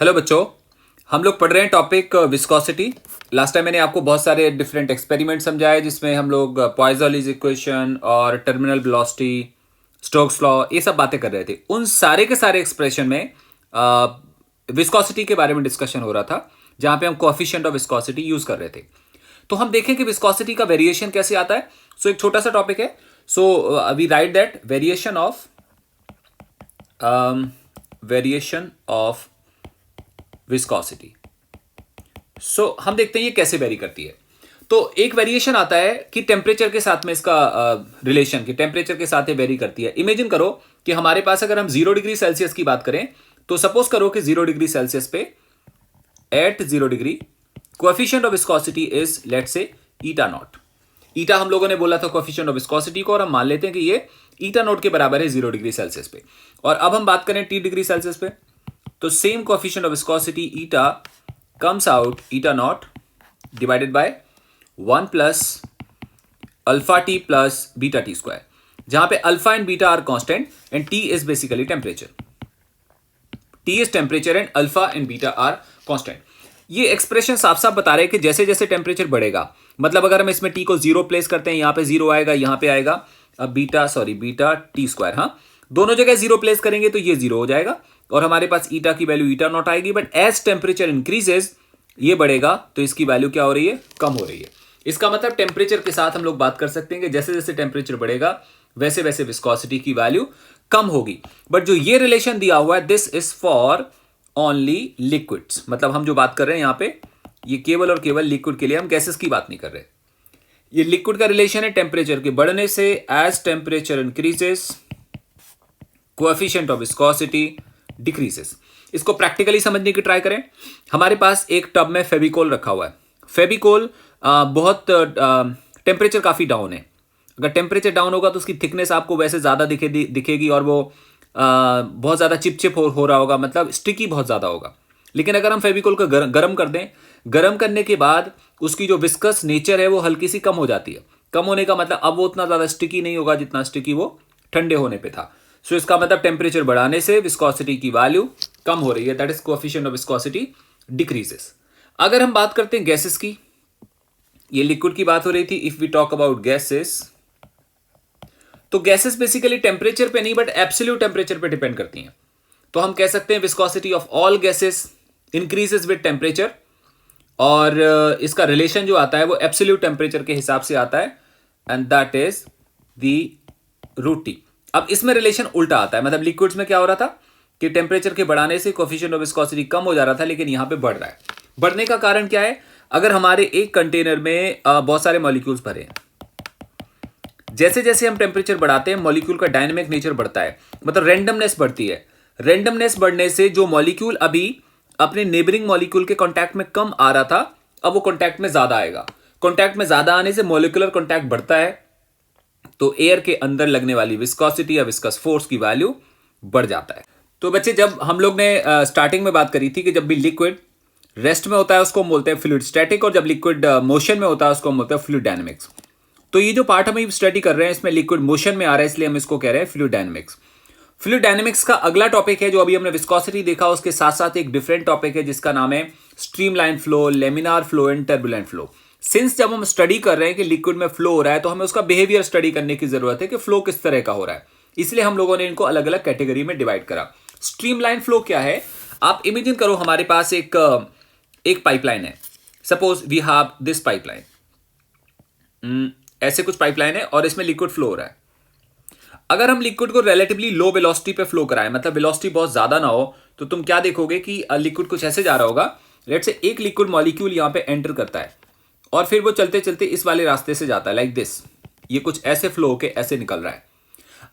Hello बच्चों। हम लोग पढ़ रहे हैं टॉपिक विस्कोसिटी। लास्ट टाइम मैंने आपको बहुत सारे डिफरेंट एक्सपेरिमेंट समझाए जिसमें हम लोग पॉइजनस इक्वेशन और टर्मिनल वेलोसिटी, स्टोक्स लॉ, ये सब बातें कर रहे थे। उन सारे के सारे एक्सप्रेशन में विस्कोसिटी के बारे में डिस्कशन हो रहा था, जहां पे हम कोएफिशिएंट ऑफ विस्कोसिटी यूज कर रहे थे। तो हम देखें कि विस्कोसिटी का वेरिएशन कैसे आता है। सो एक छोटा सा टॉपिक है। So we write that variation of viscosity. So हम देखते हैं ये कैसे वेरी करती है। तो एक वेरिएशन आता है कि टेम्परेचर के साथ में इसका रिलेशन कि टेम्परेचर के साथ ये वेरी करती है। इमेजिन करो कि हमारे पास अगर हम 0 डिग्री सेल्सियस की बात करें, तो सपोज करो कि 0 डिग्री सेल्सियस पे at 0 degree coefficient of viscosity is let's say eta not. ईटा हम लोगों ने बोला था कोएफिशिएंट ऑफ विस्कोसिटी को, और हम मान लेते हैं कि ये ईटा नॉट के बराबर है 0 डिग्री सेल्सियस पे। और अब हम बात करें T डिग्री सेल्सियस पे, तो same coefficient of viscosity eta comes out eta naught divided by 1 plus alpha t plus beta t square, जहां पे alpha and beta are constant and t is basically temperature. T is temperature and alpha and beta are constant. ये expression साफ साफ बता रहे हैं कि जैसे जैसे टेम्परेचर बढ़ेगा, मतलब अगर हम इसमें टी को 0 प्लेस करते हैं, यहां पे 0 आएगा, यहां पे आएगा बीटा टी स्क्वायर। हाँ, दोनों जगह 0 प्लेस करेंगे तो ये 0 हो जाएगा और हमारे पास ईटा की वैल्यू ईटा नॉट आएगी। बट एज टेम्परेचर इंक्रीजेस ये बढ़ेगा तो इसकी वैल्यू क्या हो रही है, कम हो रही है। इसका मतलब टेम्परेचर के साथ हम लोग बात कर सकते हैं कि जैसे जैसे टेम्परेचर बढ़ेगा वैसे वैसे विस्कोसिटी की वैल्यू कम होगी। बट जो ये रिलेशन दिया हुआ है, this is for only liquids. मतलब हम जो बात कर रहे हैं यहां पे, ये केवल और केवल लिक्विड के लिए, हम गैसेस की बात नहीं कर रहे। ये लिक्विड का रिलेशन है टेम्परेचर के बढ़ने से। As temperature increases coefficient of viscosity decreases. इसको प्रैक्टिकली समझने की ट्राई करें। हमारे पास एक टब में फेविकोल रखा हुआ है। फेविकोल बहुत टेम्परेचर काफी डाउन है। अगर टेम्परेचर डाउन होगा तो उसकी थिकनेस आपको वैसे ज्यादा दिखेगी और वो बहुत ज्यादा चिपचिप हो रहा होगा, मतलब स्टिकी बहुत ज्यादा होगा। लेकिन अगर हम फेविकोल को गर्म कर दें, गर्म करने के बाद उसकी जो विस्कस नेचर है वो हल्की सी कम हो जाती है। कम होने का मतलब अब वो उतना ज्यादा स्टिकी नहीं होगा जितना स्टिकी वो ठंडे होने पे था। सो इसका मतलब टेम्परेचर बढ़ाने से विस्कोसिटी की वैल्यू कम हो रही है, that is coefficient of viscosity decreases. अगर हम बात करते हैं गैसेस की, ये लिक्विड की बात हो रही थी। If we talk about gases, तो गैसेस बेसिकली टेम्परेचर पे नहीं बट एब्सोल्यूट टेम्परेचर पे डिपेंड करती हैं। तो हम कह सकते हैं viscosity of all gases increases with temperature, और इसका रिलेशन जो आता है वो एब्सोल्यूट टेम्परेचर के हिसाब से आता है, and that is the root t. अब इसमें रिलेशन उल्टा आता है, मतलब लिक्विड्स में क्या हो रहा था कि टेम्परेचर के बढ़ाने से कोएफिशिएंट ऑफ विस्कोसिटी कम हो जा रहा था, लेकिन यहां पे बढ़ रहा है। बढ़ने का कारण क्या है? अगर हमारे एक कंटेनर में बहुत सारे मॉलिक्यूल्स भरे हैं, जैसे जैसे हम टेम्परेचर बढ़ाते हैं मॉलिक्यूल का डायनेमिक नेचर बढ़ता है, मतलब रेंडमनेस बढ़ती है। रेंडमनेस बढ़ने से जो मॉलिक्यूल अभी अपने नेबरिंग मॉलिक्यूल के कांटेक्ट में कम आ रहा था, अब वो कांटेक्ट में ज्यादा आएगा। कांटेक्ट में ज्यादा आने से मॉलिक्यूलर कांटेक्ट बढ़ता है, तो एयर के अंदर लगने वाली विस्कोसिटी या विस्कस फोर्स की वैल्यू बढ़ जाता है। तो बच्चे, जब हम लोग ने स्टार्टिंग में बात करी थी कि जब भी लिक्विड रेस्ट में होता है उसको हम बोलते हैं फ्लूइड स्टैटिक, और जब लिक्विड मोशन में होता है उसको हम बोलते हैं फ्लूइड डायनेमिक्स। तो ये जो पार्ट हम स्टडी कर रहे हैं इसमें लिक्विड मोशन में आ रहा है, इसलिए हम इसको कह रहे हैं फ्लूइड डायनेमिक्स। फ्लूइड डायनेमिक्स का अगला टॉपिक है जो अभी हमने विस्कोसिटी देखा, उसके साथ साथ एक डिफरेंट टॉपिक है जिसका नाम है streamline flow, laminar flow and turbulent flow. Since जब हम स्टडी कर रहे हैं कि लिक्विड में फ्लो हो रहा है, तो हमें उसका बिहेवियर स्टडी करने की जरूरत है कि फ्लो किस तरह का हो रहा है, इसलिए हम लोगों ने इनको अलग अलग कैटेगरी में डिवाइड करा। स्ट्रीमलाइन फ्लो क्या है? आप इमेजिन करो हमारे पास एक पाइपलाइन है। Suppose we have this pipeline, ऐसे कुछ पाइपलाइन है और इसमें लिक्विड फ्लो हो रहा है। अगर हम लिक्विड को रिलेटिवली लो वेलोसिटी पे फ्लो कराएं, मतलब वेलोसिटी बहुत ज्यादा ना हो, तो तुम क्या देखोगे कि लिक्विड कुछ ऐसे जा रहा होगा। लेट्स से एक लिक्विड मॉलिक्यूल यहां पे एंटर करता है और फिर वो चलते चलते इस वाले रास्ते से जाता है, लाइक दिस। ये कुछ ऐसे फ्लो होके ऐसे निकल रहा है।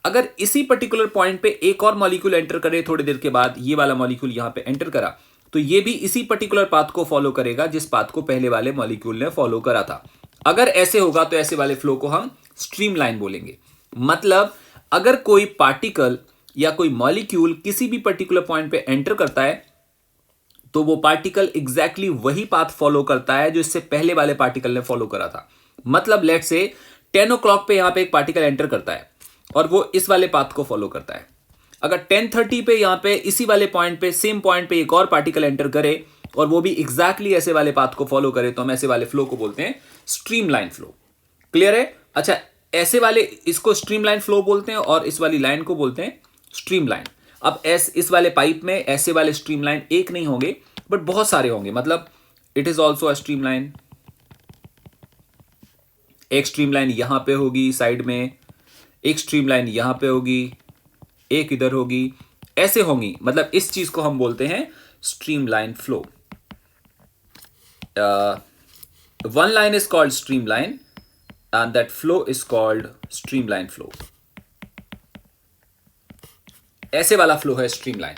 अगर इसी पर्टिकुलर पॉइंट पे एक और मॉलिक्यूल एंटर करे, थोड़ी देर के बाद ये वाला मॉलिक्यूल यहां पे एंटर करा, तो ये भी इसी पर्टिकुलर पाथ को फॉलो करेगा जिस पाथ को पहले वाले मॉलिक्यूल ने फॉलो करा था। अगर ऐसे होगा तो ऐसे वाले फ्लो को हम स्ट्रीमलाइन बोलेंगे। मतलब अगर कोई पार्टिकल या कोई मॉलिक्यूल किसी भी पर्टिकुलर पॉइंट पे एंटर करता है, तो वो पार्टिकल एग्जैक्टली वही पाथ फॉलो करता है जो इससे पहले वाले पार्टिकल ने फॉलो करा था। मतलब लेट्स से 10 o'clock पे यहां पे एक पार्टिकल एंटर करता है और वो इस वाले पाथ को फॉलो करता है। अगर 10:30 पे यहाँ पे इसी वाले पॉइंट पे, सेम पॉइंट पे एक और पार्टिकल एंटर करे और वो भी एग्जैक्टली ऐसे वाले पाथ को फॉलो करे, तो हम ऐसे वाले फ्लो को बोलते हैं स्ट्रीमलाइन फ्लो। क्लियर है? अच्छा, ऐसे वाले इसको स्ट्रीमलाइन फ्लो बोलते हैं और इस वाली लाइन को बोलते हैं स्ट्रीमलाइन। अब इस वाले पाइप में ऐसे वाले स्ट्रीमलाइन एक नहीं होंगे, बट बहुत सारे होंगे। मतलब it is also a streamline. एक स्ट्रीमलाइन यहां पे होगी साइड में, एक स्ट्रीमलाइन यहां पे होगी, एक इधर होगी, ऐसे होंगी। मतलब इस चीज को हम बोलते हैं streamline flow. One line is called streamline and that flow is called streamline flow. ऐसे वाला फ्लो है स्ट्रीमलाइन।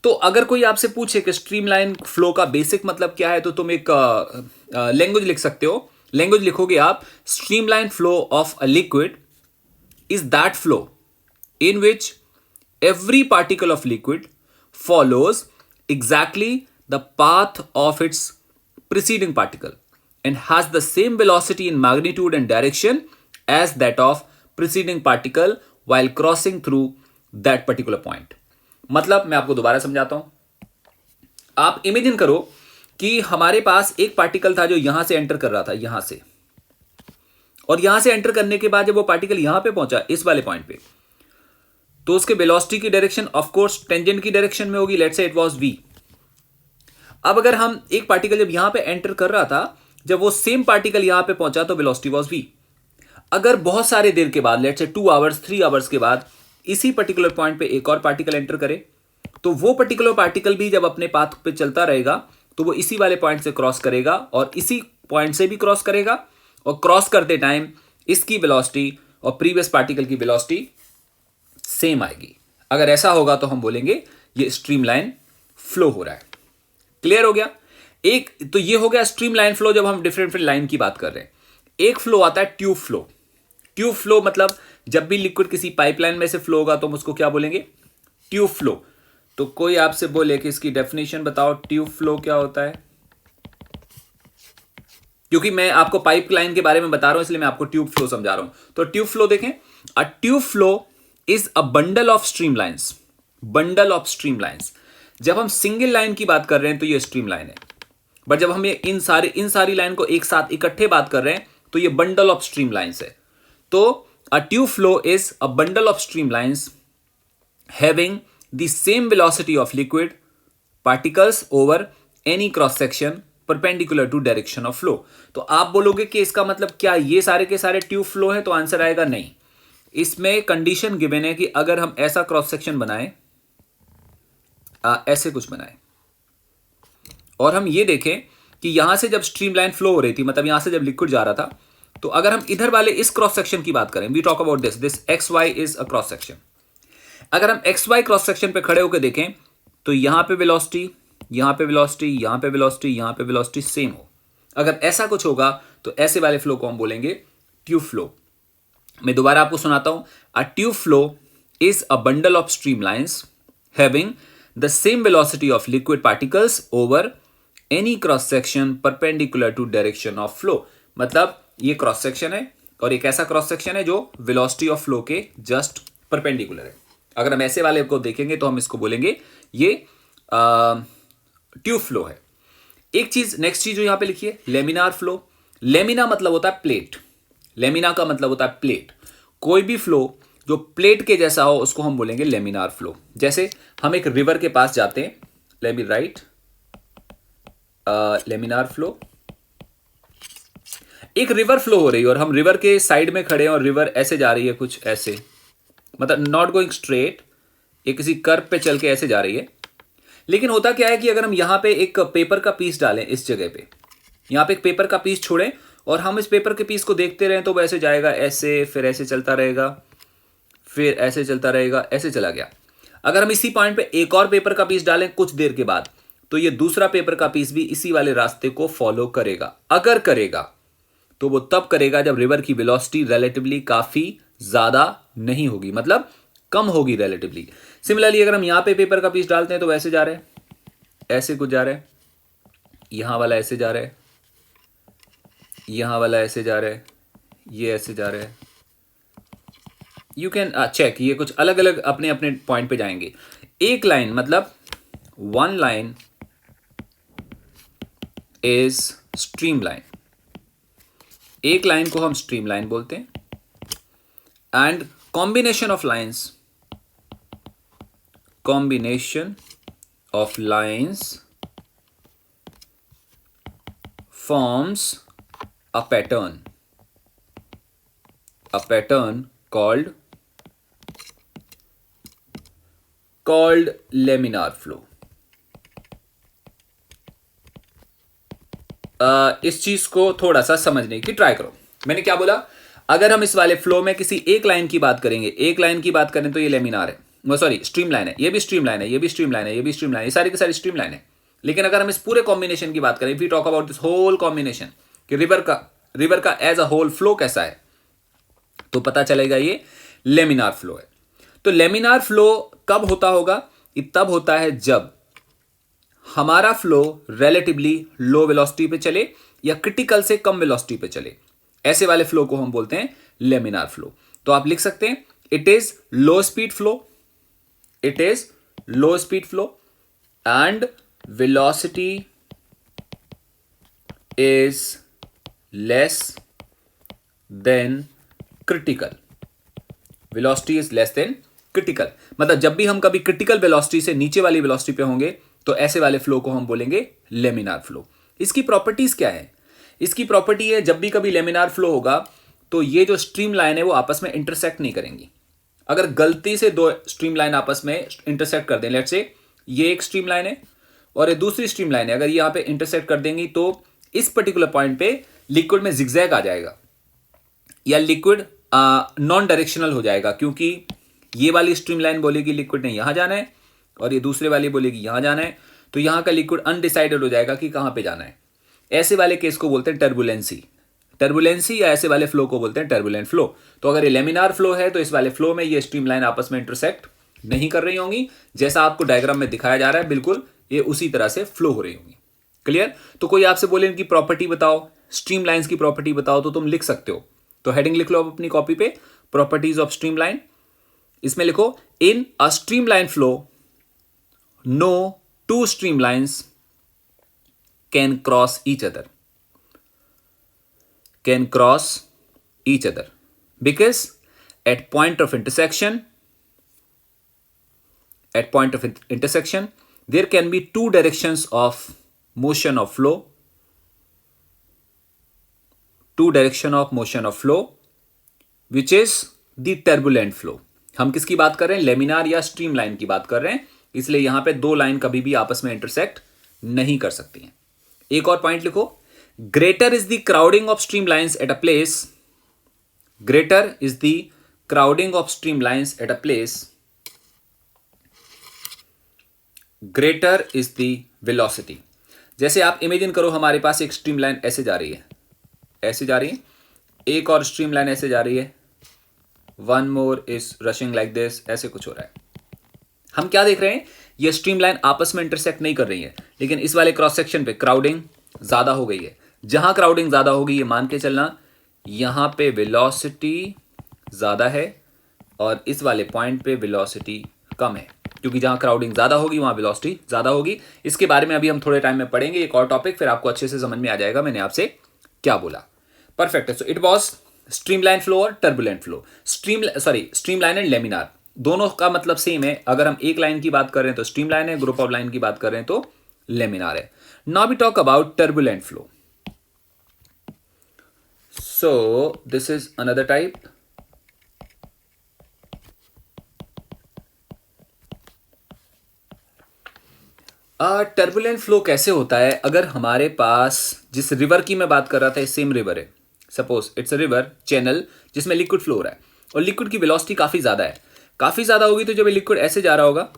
तो अगर कोई आपसे पूछे कि स्ट्रीमलाइन फ्लो का बेसिक मतलब क्या है, तो तुम एक लैंग्वेज लिख सकते हो। लैंग्वेज लिखोगे आप, streamline flow of a liquid is that flow in which every particle of liquid follows exactly the path of its preceding particle and has the same velocity in magnitude and direction as that of preceding particle while crossing through that particular point. मतलब मैं आपको दोबारा समझाता हूं। आप imagine करो कि हमारे पास एक पार्टिकल था जो यहां से एंटर कर रहा था, यहां से, और यहां से एंटर करने के बाद जब वो पार्टिकल यहां पे पहुंचा इस वाले पॉइंट पे, तो उसके वेलोसिटी की डायरेक्शन ऑफ कोर्स टेंजेंट की डायरेक्शन में होगी। Let's say it was v। अब अगर हम एक पार्टिकल जब यहां पे एंटर कर रहा था, जब वो सेम पार्टिकल यहां पे पहुंचा तो वेलोसिटी वाज v। अगर बहुत सारे देर के बाद, लेट्स से 2 आवर्स 3 आवर्स के बाद इसी पर्टिकुलर पॉइंट पे एक और पार्टिकल एंटर करे, तो वो पर्टिकुलर पार्टिकल भी जब अपने पाथ पे चलता रहेगा तो वो इसी वाले पॉइंट से क्रॉस करेगा और इसी पॉइंट से भी क्रॉस करेगा, और क्रॉस करते टाइम इसकी वेलोसिटी और प्रीवियस पार्टिकल की वेलोसिटी सेम आएगी। अगर ऐसा होगा तो हम बोलेंगे ये स्ट्रीमलाइन फ्लो हो रहा है। क्लियर हो गया? एक तो ये हो गया स्ट्रीमलाइन फ्लो जब हम डिफरेंट डिफरेंट लाइन की बात कर रहे हैं। एक फ्लो आता है ट्यूब फ्लो। ट्यूब फ्लो मतलब जब भी लिक्विड किसी पाइपलाइन में से फ्लो होगा तो हम उसको क्या बोलेंगे? Tube flow. तो कोई आपसे बोले कि इसकी डेफिनेशन बताओ, ट्यूब फ्लो क्या होता है? क्योंकि मैं आपको पाइपलाइन के बारे में बता रहा हूं इसलिए मैं आपको ट्यूब फ्लो समझा रहा हूं। तो ट्यूब फ्लो देखें, अ tube flow is a bundle of streamlines. Bundle of streamlines. जब हम सिंगल लाइन की बात कर रहे हैं तो ये स्ट्रीमलाइन है, बट जब हम ये इन सारी लाइन को एक साथ इकट्ठे बात कर रहे हैं तो ये बंडल ऑफ स्ट्रीमलाइंस है। तो a tube flow is a bundle of streamlines having the same velocity of liquid particles over any cross section perpendicular to direction of flow. तो आप बोलोगे कि इसका मतलब क्या ये सारे के सारे ट्यूब फ्लो है? तो आंसर आएगा नहीं। इसमें कंडीशन गिवन है कि अगर हम ऐसा क्रॉस सेक्शन बनाएं, ऐसे कुछ बनाएं, और हम ये देखें कि यहां से जब स्ट्रीमलाइन फ्लो हो रही थी, मतलब यहां से जब लिक्विड जा रहा था, तो अगर हम इधर वाले इस क्रॉस सेक्शन की बात करें, we talk about this x y is a cross section. अगर हम एक्स वाई क्रॉस सेक्शन पे खड़े होकर देखें तो यहां पे वेलोसिटी, यहां पे वेलोसिटी, यहां पे वेलोसिटी, यहां पे वेलोसिटी सेम हो। अगर ऐसा कुछ होगा तो ऐसे वाले फ्लो को हम बोलेंगे ट्यूब फ्लो। मैं दोबारा आपको सुनाता हूं। A tube flow is a bundle of streamlines having the same velocity of liquid particles over any cross section perpendicular to direction of flow. मतलब ये क्रॉस सेक्शन है और एक ऐसा क्रॉस सेक्शन है जो वेलोसिटी ऑफ फ्लो के just perpendicular है। अगर हम ऐसे वाले को देखेंगे तो हम इसको बोलेंगे ये ट्यूब फ्लो है। एक चीज, नेक्स्ट चीज जो यहां पे लिखिए, लेमिनार फ्लो। लेमिना मतलब होता है प्लेट। लेमिना का मतलब होता है प्लेट। कोई भी फ्लो जो प्लेट के जैसा हो उसको हम बोलेंगे लेमिनार फ्लो। जैसे हम एक रिवर के पास जाते हैं, let me right laminar flow. एक रिवर फ्लो हो रही है और हम रिवर के साइड में खड़े हैं और रिवर ऐसे जा रही है, कुछ ऐसे, मतलब नॉट गोइंग स्ट्रेट, ये किसी कर्व पे चल के ऐसे जा रही है। लेकिन होता क्या है कि अगर हम यहां पे एक पेपर का पीस डालें, इस जगह पे यहां पे एक पेपर का पीस छोड़ें और हम इस पेपर के पीस को देखते रहें, तो वो ऐसे जाएगा, ऐसे, फिर ऐसे चलता रहेगा, फिर ऐसे चलता रहेगा, ऐसे चला गया। अगर हम इसी पॉइंट पे एक और पेपर का पीस डालें कुछ देर के बाद, तो ये दूसरा पेपर का पीस भी इसी वाले रास्ते को फॉलो करेगा। अगर करेगा तो वो तब करेगा जब रिवर की वेलोसिटी रिलेटिवली काफी ज्यादा नहीं होगी, मतलब कम होगी रिलेटिवली। सिमिलरली अगर हम यहां पे पेपर का पीस डालते हैं तो वैसे जा रहे हैं, ऐसे कुछ जा रहे हैं, यहां वाला ऐसे जा रहा है, यहां वाला ऐसे जा रहा है, ये ऐसे जा रहा है, यू कैन चेक, ये कुछ अलग अलग अपने अपने पॉइंट पे जाएंगे। एक लाइन मतलब one line is stream line, एक लाइन को हम स्ट्रीम लाइन बोलते हैं। And combination of lines, combination of lines forms a pattern called laminar flow। इस चीज को थोड़ा सा समझने की ट्राई करो। मैंने क्या बोला, अगर हम इस वाले फ्लो में किसी एक लाइन की बात करेंगे, एक लाइन की बात करें तो ये लेमिनार है, सॉरी स्ट्रीम लाइन है, ये भी स्ट्रीम लाइन है, ये भी स्ट्रीम लाइन है, ये भी स्ट्रीम लाइन है, ये सारी की सारी स्ट्रीम लाइन है। लेकिन अगर हम इस पूरे कॉम्बिनेशन की बात करें, if we talk about this whole combination कि रिवर का एज अ होल फ्लो कैसा है, तो पता चलेगा ये लेमिनार फ्लो है। तो लेमिनार फ्लो कब होता होगा, ये तब होता है जब हमारा फ्लो रिलेटिवली लो वेलोसिटी पे चले या क्रिटिकल से कम वेलोसिटी पे चले, ऐसे वाले फ्लो को हम बोलते हैं लेमिनार फ्लो। तो आप लिख सकते हैं it is low speed flow, it is low speed flow and velocity is less than critical, velocity is less than critical। मतलब जब भी हम कभी क्रिटिकल वेलोसिटी से नीचे वाली वेलोसिटी पे होंगे तो ऐसे वाले फ्लो को हम बोलेंगे लेमिनार फ्लो। इसकी प्रॉपर्टीज क्या है, इसकी प्रॉपर्टी है जब भी कभी लेमिनार फ्लो होगा तो ये जो स्ट्रीम लाइन है वो आपस में इंटरसेक्ट नहीं करेंगी। अगर गलती से दो स्ट्रीम लाइन आपस में इंटरसेक्ट कर दें, लेट्स से ये एक स्ट्रीम लाइन है और ये दूसरी स्ट्रीम लाइन है, अगर यहां पे इंटरसेक्ट कर देंगी तो इस पर्टिकुलर पॉइंट पे लिक्विड में जिगजैग आ जाएगा या लिक्विड नॉन डायरेक्शनल हो जाएगा, क्योंकि ये वाली स्ट्रीम लाइन बोलेगी लिक्विड ने यहां जाना है और ये दूसरे वाली बोलेगी यहां जाना है, तो यहां का लिक्विड अनडिसाइडेड हो जाएगा कि कहां पे जाना है। ऐसे वाले केस को बोलते हैं टर्बुलेंसी या ऐसे वाले फ्लो को बोलते हैं टर्बुलेंट फ्लो। तो अगर ये लेमिनार फ्लो है तो इस वाले फ्लो में ये स्ट्रीम लाइन आपस में इंटरसेक्ट नहीं कर रही होंगी, जैसा आपको डायग्राम में दिखाया जा रहा है बिल्कुल ये उसी तरह से फ्लो हो रही होंगी। क्लियर? तो कोई आपसे बोले इनकी प्रॉपर्टी बताओ, स्ट्रीम लाइन्स की प्रॉपर्टी बताओ, तो तुम लिख सकते हो। तो हेडिंग लिख लो आप अपनी कॉपी पे, प्रॉपर्टीज ऑफ स्ट्रीम लाइन। इसमें लिखो in a streamline flow no two streamlines can cross each other, can cross each other because at point of intersection there can be two directions of motion of flow, which is the turbulent flow। हम किसकी बात कर रहे हैं, laminar या stream line की बात कर रहे हैं, इसलिए यहां पे दो लाइन कभी भी आपस में इंटरसेक्ट नहीं कर सकती हैं। एक और पॉइंट लिखो, greater is the crowding of streamlines at a place, greater is the crowding of streamlines at a place, greater is the velocity। जैसे आप इमेजिन करो हमारे पास एक स्ट्रीम लाइन ऐसे जा रही है, ऐसे जा रही है, एक और स्ट्रीम लाइन ऐसे जा रही है, one more is rushing like this, ऐसे कुछ हो रहा है। हम क्या देख रहे हैं, ये स्ट्रीम लाइन आपस में इंटरसेक्ट नहीं कर रही है, लेकिन इस वाले क्रॉस सेक्शन पे क्राउडिंग ज्यादा हो गई है। जहां क्राउडिंग ज्यादा होगी ये मान के चलना यहां पे वेलोसिटी ज्यादा है और इस वाले पॉइंट पे वेलोसिटी कम है, क्योंकि जहां क्राउडिंग ज्यादा होगी वहां वेलोसिटी ज्यादा होगी। इसके बारे में अभी हम थोड़े टाइम में पढ़ेंगे, एक और टॉपिक, फिर आपको अच्छे से समझ में आ जाएगा मैंने आपसे क्या बोला। परफेक्ट है। So it was streamline flow और turbulent flow. Streamline and laminar दोनों का मतलब सेम है। अगर हम एक लाइन की बात कर रहे हैं तो स्ट्रीमलाइन है, ग्रुप ऑफ लाइन की बात कर रहे हैं तो लेमिनार है। Now we talk about turbulent flow. So this is another type। Turbulent flow कैसे होता है, अगर हमारे पास जिस रिवर की मैं बात कर रहा था सेम रिवर है, suppose it's a river channel जिसमें लिक्विड फ्लो हो रहा है और लिक्विड की वेलोसिटी काफी ज्यादा है, काफी ज्यादा होगी तो जब ये लिक्विड ऐसे जा रहा होगा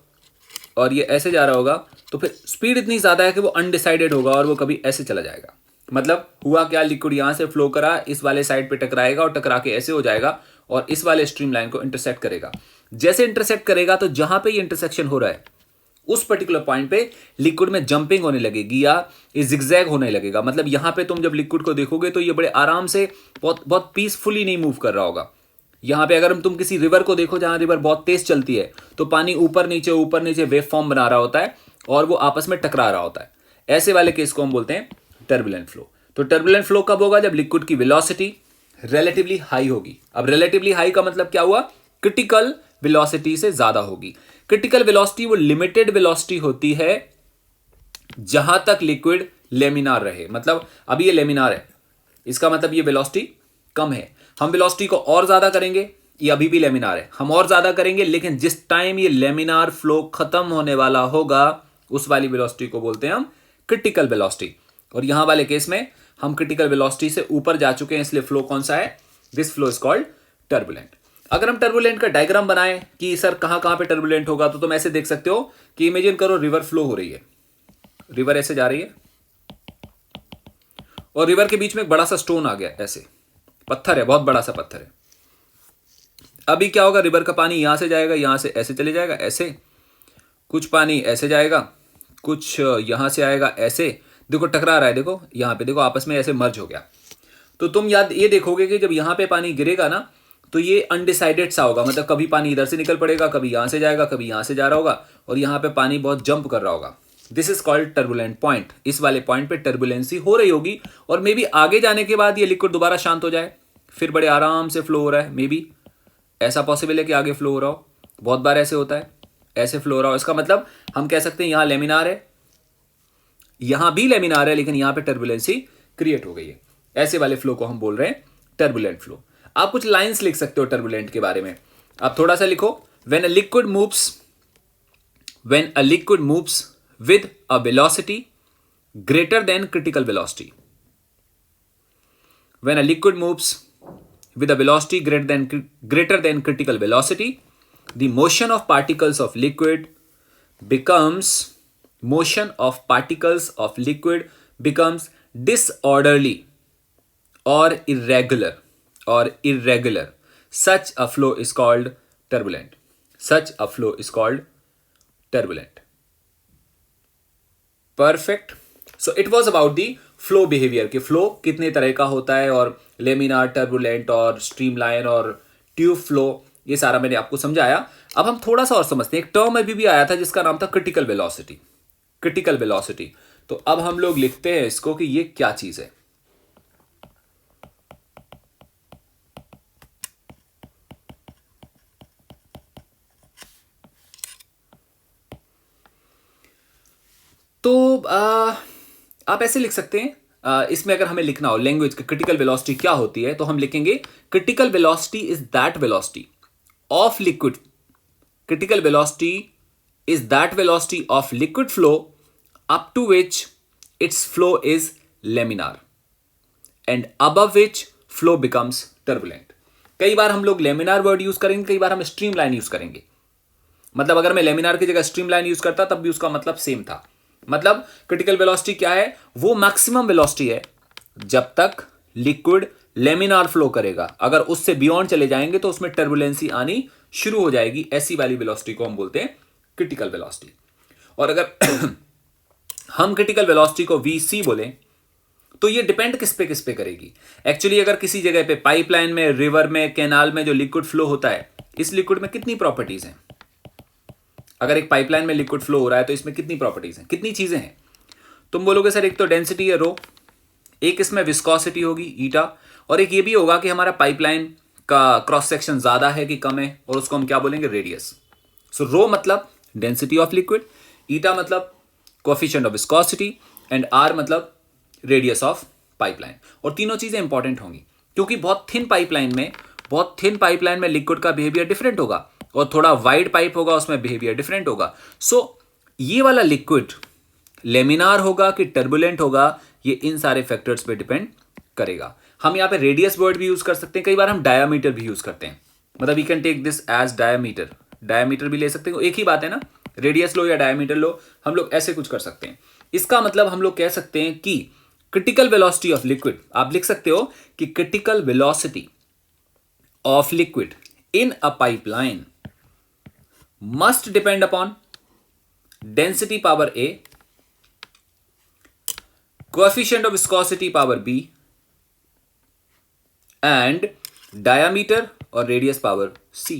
और ये ऐसे जा रहा होगा तो फिर स्पीड इतनी ज्यादा है कि वो अनडिसाइडेड होगा और वो कभी ऐसे चला जाएगा। मतलब हुआ क्या, लिक्विड यहां से फ्लो करा, इस वाले साइड पे टकराएगा और टकरा के ऐसे हो जाएगा और इस वाले स्ट्रीम लाइन को इंटरसेक्ट करेगा। जैसे इंटरसेक्ट करेगा तो जहां पे ये इंटरसेक्शन हो रहा है उस पर्टिकुलर पॉइंट पे लिक्विड में जंपिंग होने लगेगी या ये जिगजैग होने लगेगा। मतलब यहां पे तुम जब लिक्विड को देखोगे तो ये बड़े आराम से बहुत बहुत पीसफुली नहीं मूव कर रहा होगा, यहाँ पे अगर तुम किसी रिवर को देखो जहां रिवर बहुत तेज चलती है, तो पानी ऊपर नीचे वेव फॉर्म बना रहा होता है और वो आपस में टकरा रहा होता है। ऐसे वाले केस को हम बोलते हैं टर्बुलेंट फ्लो। तो टर्बुलेंट फ्लो कब होगा? जब लिक्विड की वेलोसिटी रिलेटिवली हाई होगी। अब रिलेटिवली हाई का मतलब क्या हुआ? क्रिटिकल वेलोसिटी से ज्यादा होगी। क्रिटिकल वेलोसिटी वो लिमिटेड वेलोसिटी होती है जहां तक लिक्विड लेमिनार रहे। मतलब अभी ये लेमिनार है, इसका मतलब ये वेलोसिटी कम है। हम वेलोसिटी को और ज्यादा करेंगे, ये अभी भी लेमिनार है, हम और ज्यादा करेंगे, लेकिन जिस टाइम ये लेमिनार फ्लो खत्म होने वाला होगा उस वाली वेलोसिटी को बोलते हैं हम क्रिटिकल वेलोसिटी। और यहां वाले केस में हम क्रिटिकल वेलोसिटी से ऊपर जा चुके हैं, इसलिए फ्लो कौन सा है? This flow is called turbulent. अगर हम टर्बुलेंट का डायग्राम बनाएं कि सर कहां कहां पे टर्बुलेंट होगा, तो तुम ऐसे देख सकते हो कि इमेजिन करो रिवर फ्लो हो रही है, रिवर ऐसे जा रही है और रिवर के बीच में एक बड़ा सा स्टोन आ गया, ऐसे पत्थर है, बहुत बड़ा सा पत्थर है। अभी क्या होगा? रिवर का पानी यहां से जाएगा, यहां से ऐसे चले जाएगा, ऐसे कुछ पानी ऐसे जाएगा, कुछ यहां से आएगा, ऐसे देखो टकरा रहा है, देखो यहां पे देखो आपस में ऐसे मर्ज हो गया। तो तुम याद ये देखोगे कि जब यहां पे पानी गिरेगा ना, तो ये अनडिसाइडेड सा होगा, मतलब कभी पानी इधर से निकल पड़ेगा, कभी यहां से जाएगा, कभी यहां से जा रहा होगा, और यहां पे पानी बहुत जंप कर रहा होगा। This is called turbulent point. इस वाले पॉइंट पे टर्बुलेंसी हो रही होगी, और मे बी आगे जाने के बाद ये लिक्विड दोबारा शांत हो जाए, फिर बड़े आराम से फ्लो हो रहा है। मे बी ऐसा पॉसिबल है कि आगे फ्लो हो रहा हो, बहुत बार ऐसे होता है, ऐसे फ्लो हो रहा हो। इसका मतलब हम कह सकते हैं यहां लेमिनार है, यहां भी लेमिनार है, लेकिन यहां पे टर्बुलेंसी क्रिएट हो गई है। ऐसे वाले फ्लो को हम बोल रहे हैं टर्बुलेंट फ्लो। आप कुछ लाइंस लिख सकते हो टर्बुलेंट के बारे में। आप थोड़ा सा लिखो, when a liquid moves with a velocity greater than critical velocity. When a liquid moves with a velocity greater than critical velocity, the motion of particles of liquid becomes disorderly or irregular. Such a flow is called turbulent. Perfect. So it was about the flow behaviour, कि flow कितने तरह का होता है, और laminar, turbulent और streamline और tube flow, ये सारा मैंने आपको समझाया। अब हम थोड़ा सा और समझते हैं। एक टर्म अभी भी आया था जिसका नाम था क्रिटिकल वेलोसिटी। तो अब हम लोग लिखते हैं इसको कि ये क्या चीज है। तो आप ऐसे लिख सकते हैं, इसमें अगर हमें लिखना हो लैंग्वेज की क्रिटिकल वेलोसिटी क्या होती है, तो हम लिखेंगे critical velocity is that velocity of liquid of liquid flow up to which its flow is laminar and above which flow becomes turbulent. कई बार हम लोग लेमिनार वर्ड यूज करेंगे, कई बार हम स्ट्रीमलाइन यूज करेंगे। मतलब अगर मैं लेमिनार की जगह स्ट्रीमलाइन यूज करता तब भी उसका मतलब सेम था। मतलब क्रिटिकल वेलोसिटी क्या है? वो मैक्सिमम वेलोसिटी है जब तक लिक्विड लेमिनार फ्लो करेगा। अगर उससे बियॉन्ड चले जाएंगे तो उसमें टर्बुलेंसी आनी शुरू हो जाएगी। ऐसी वाली वेलोसिटी को हम बोलते हैं क्रिटिकल वेलोसिटी। और अगर हम क्रिटिकल वेलोसिटी को वीसी बोलें तो ये डिपेंड किस पे करेगी। एक्चुअली अगर किसी जगह पे पाइपलाइन में, रिवर में, कैनाल में जो लिक्विड फ्लो होता है, इस लिक्विड में कितनी प्रॉपर्टीज हैं? अगर एक पाइपलाइन में लिक्विड फ्लो हो रहा है तो इसमें कितनी प्रॉपर्टीज हैं, कितनी चीजें हैं? तुम बोलोगे सर एक तो डेंसिटी है रो, एक इसमें विस्कोसिटी होगी ईटा, और एक ये भी होगा कि हमारा पाइपलाइन का क्रॉस सेक्शन ज्यादा है कि कम है, और उसको हम क्या बोलेंगे? रेडियस। सो रो मतलब डेंसिटी ऑफ लिक्विड, ईटा मतलब coefficient of viscosity, and r मतलब रेडियस ऑफ पाइपलाइन। और तीनों चीजें इंपॉर्टेंट होंगी क्योंकि बहुत थिन पाइपलाइन में लिक्विड का बिहेवियर डिफरेंट होगा, और थोड़ा वाइड पाइप होगा उसमें बिहेवियर डिफरेंट होगा। सो ये वाला लिक्विड लेमिनार होगा कि टर्बुलेंट होगा, ये इन सारे फैक्टर्स पे डिपेंड करेगा। हम यहाँ पे रेडियस वर्ड भी यूज कर सकते हैं, कई बार हम डायामीटर भी यूज करते हैं। मतलब we can take this as diameter भी ले सकते हैं, एक ही बात है ना, रेडियस लो या डायामीटर लो, हम लोग ऐसे कुछ कर सकते हैं। इसका मतलब हम लोग कह सकते हैं कि क्रिटिकल वेलोसिटी ऑफ लिक्विड, आप लिख सकते हो कि critical velocity of liquid in a pipeline must depend upon density power A, coefficient of viscosity power B, and diameter और रेडियस पावर c।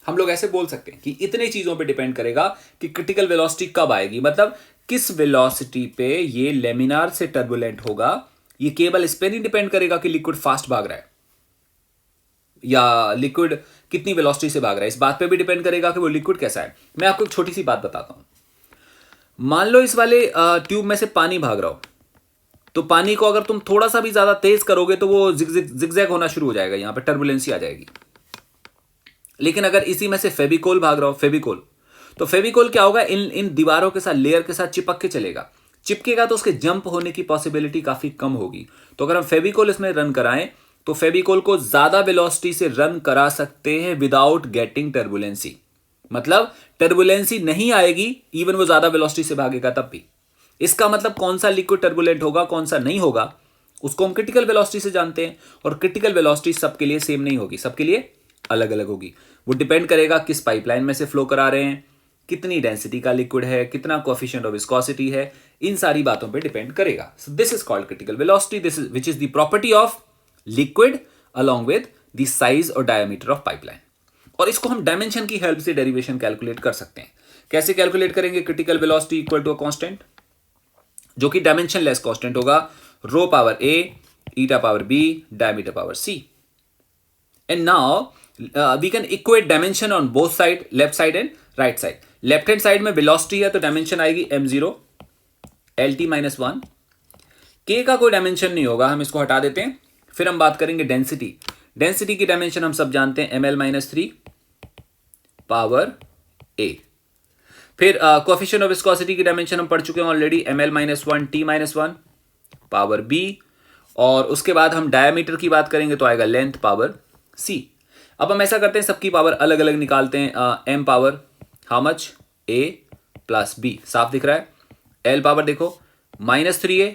हम लोग ऐसे बोल सकते हैं कि इतने चीजों पे डिपेंड करेगा कि क्रिटिकल वेलोसिटी कब आएगी, मतलब किस वेलोसिटी पे ये लेमिनार से टर्बुलेंट होगा। ये केवल इस पे नहीं डिपेंड करेगा कि लिक्विड फास्ट भाग रहा है या लिक्विड कितनी वेलोसिटी से भाग रहा है, इस बात पे भी डिपेंड करेगा कि वो लिक्विड कैसा है। मैं आपको एक छोटी सी बात बताता हूं। मान लो इस वाले ट्यूब में से पानी भाग रहा हो, तो पानी को अगर तुम थोड़ा सा भी ज्यादा तेज करोगे तो वो जिगजैग होना शुरू हो जाएगा, यहां पे टर्बुलेंसी आ जाएगी। लेकिन अगर इसी में से फेविकोल भाग रहा हो, फेविकोल, तो फेविकोल क्या होगा, इन इन दीवारों के साथ, लेयर के साथ चिपक के चलेगा। चिपकेगा तो उसके जंप होने की पॉसिबिलिटी काफी कम होगी। तो अगर हम फेविकोल इसमें रन कराएं तो फेविकोल को ज्यादा वेलोसिटी से रन करा सकते हैं विदाउट गेटिंग टर्बुलेंसी। मतलब टर्बुलेंसी नहीं आएगी इवन वो ज्यादा वेलोसिटी से भागेगा तब भी। इसका मतलब कौन सा लिक्विड टर्बुलेंट होगा, कौन सा नहीं होगा, उसको हम क्रिटिकल वेलोसिटी से जानते हैं। और क्रिटिकल वेलोसिटी सबके लिए सेम नहीं होगी, सबके लिए अलग अलग होगी। वो डिपेंड करेगा किस पाइपलाइन में से फ्लो करा रहे हैं, कितनी डेंसिटी का लिक्विड है, कितना कोएफिशिएंट ऑफ विस्कोसिटी है, इन सारी बातों पे डिपेंड करेगा। सो this is called critical velocity, this is which is the property of liquid along with the size और डायमीटर ऑफ पाइपलाइन। और इसको हम डायमेंशन की हेल्प से डेरिवेशन कैलकुलेट कर सकते हैं। कैसे कैलकुलेट करेंगे? Critical velocity equal to a constant जो कि डायमेंशन लेस कांस्टेंट होगा, rho power a, eta power b, diameter power c। And now we can equate dimension on both side, left side and right side. Left hand side में velocity है तो dimension आएगी m0 lt minus 1। k का कोई dimension नहीं होगा, हम इसको हटा देते हैं। फिर हम बात करेंगे डेंसिटी। डेंसिटी की डायमेंशन हम सब जानते हैं, ml माइनस 3 पावर a। फिर कोएफिशिएंट ऑफ विस्कोसिटी की डायमेंशन हम पढ़ चुके हैं already, ml minus 1 t minus 1 power b। और उसके बाद हम डायमीटर की बात करेंगे तो आएगा लेंथ पावर c। अब हम ऐसा करते हैं, सबकी पावर अलग अलग निकालते हैं। m power how much, a plus b, साफ दिख रहा है। l पावर देखो minus 3a